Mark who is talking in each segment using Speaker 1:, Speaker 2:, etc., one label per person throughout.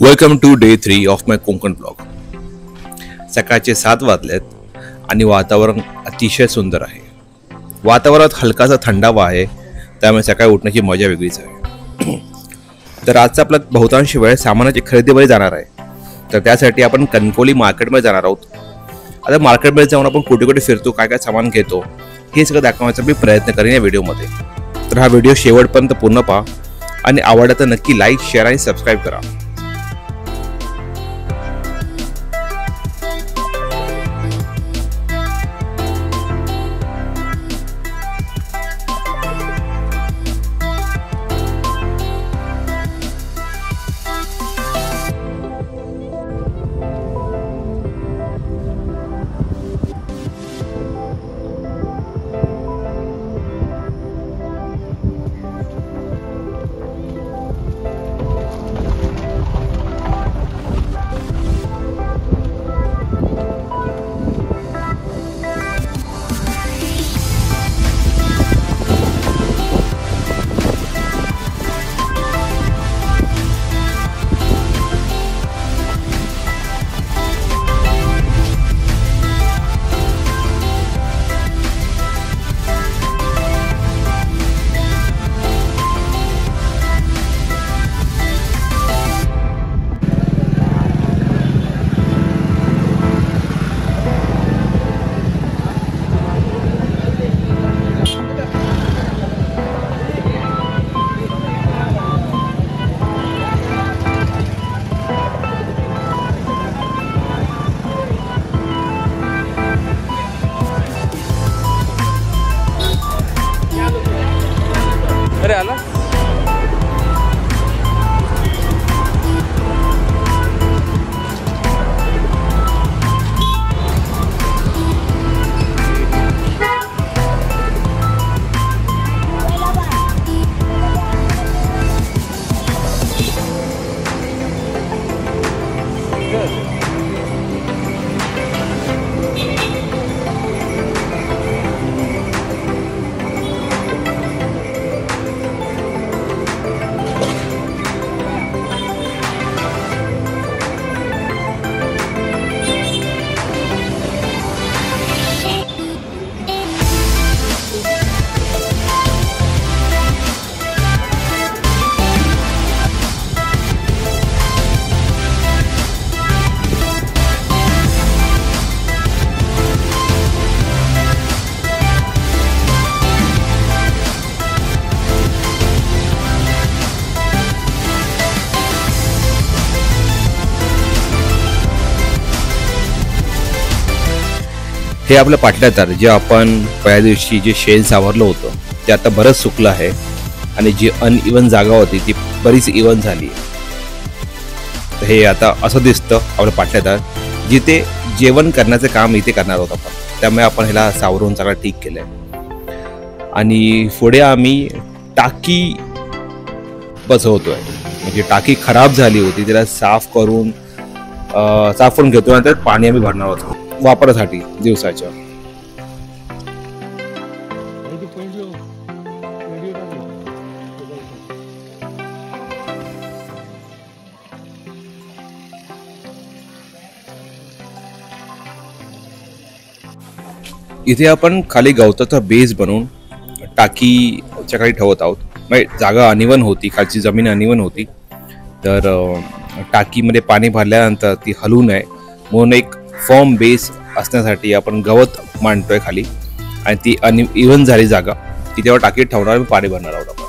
Speaker 1: Welcome to day 3 of my Konkan blog. सकाळचे 7 वाजलेत आणि वातावरण अतिशय सुंदर आहे. वातावरणात हलकासा थंडावा आहे, त्यामुळे सकाळी उठण्याची मजा वेगळीच आहे. तर आजचा आपला बहुतांश वेळ सामानाची खरेदीमध्ये जाणार आहे. तर त्यासाठी आपण कणकवली मार्केटमध्ये जाणार आहोत. आता मार्केटमध्ये जाऊन आपण कुठे कुठे फिरतो, काय काय सामान घेतो, हे सगळं दाखवण्याचा मी प्रयत्न करेन या व्हिडिओमध्ये. तर हा व्हिडिओ शेवटपर्यंत पूर्ण पहा आणि आवडला तर नक्की लाईक, शेअर आणि सबस्क्राईब करा. अरे आला हे आपलं पाटल्यातार जे आपण पहिल्या दिवशी जे शेल सावरलं होतं ते आता बरंच सुकलं आहे आणि जी अनइवन जागा होती ती बरीच इवन झाली. तर हे आता असं दिसतं आपलं पाटल्यातार, जिथे जेवण करण्याचं काम इथे करणार होतं आपण, त्यामुळे आपण ह्याला सावरून सगळं ठीक केलंय. आणि पुढे आम्ही टाकी बसवतोय. म्हणजे टाकी खराब झाली होती, तिला साफ करून घेतो, नंतर पाणी आम्ही भरणार होतो वापरासाठी दिवसाच्या. इथे आपण खाली गवताचा बेस बनवून टाकीच्या खाली ठेवत आहोत. म्हणजे जागा अनिवन होती, खालची जमीन अनिवन होती, तर टाकीमध्ये पाणी भरल्यानंतर ती हलू नये म्हणून एक फॉर्म बेस असण्यासाठी आपण गवत मांडतोय खाली, आणि ती इव्हन झाली जागा की तेव्हा टाकीत ठेवणार पाणी भरणार आहोत आपण.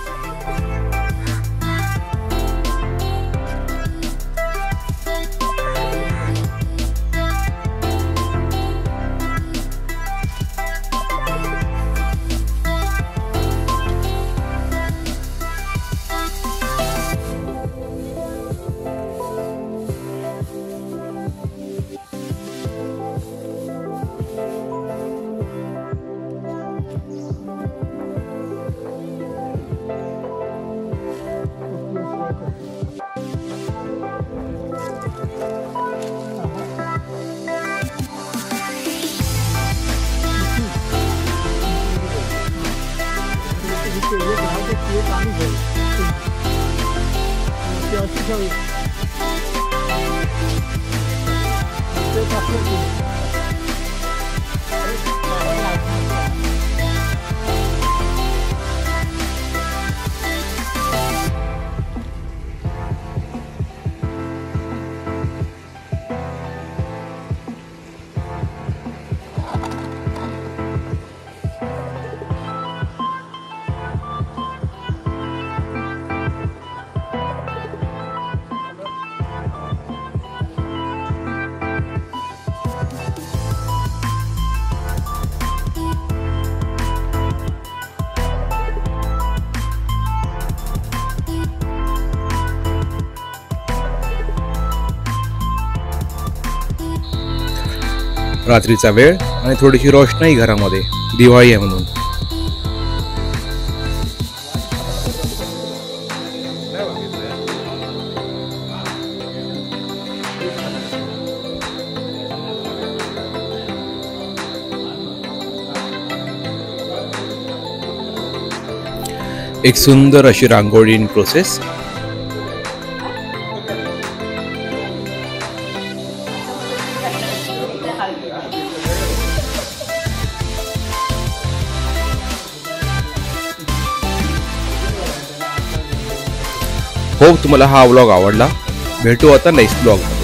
Speaker 2: ये पानी है.
Speaker 1: रात्रीचा वेळ आणि थोडीशी रोषणाई घरामध्ये, दिवाळी आहे म्हणून. एक सुंदर अशी रांगोळी इन प्रोसेस. होप तुम्हाला हा व्लॉग आवडला. भेटू आता नेक्स्ट व्लॉग.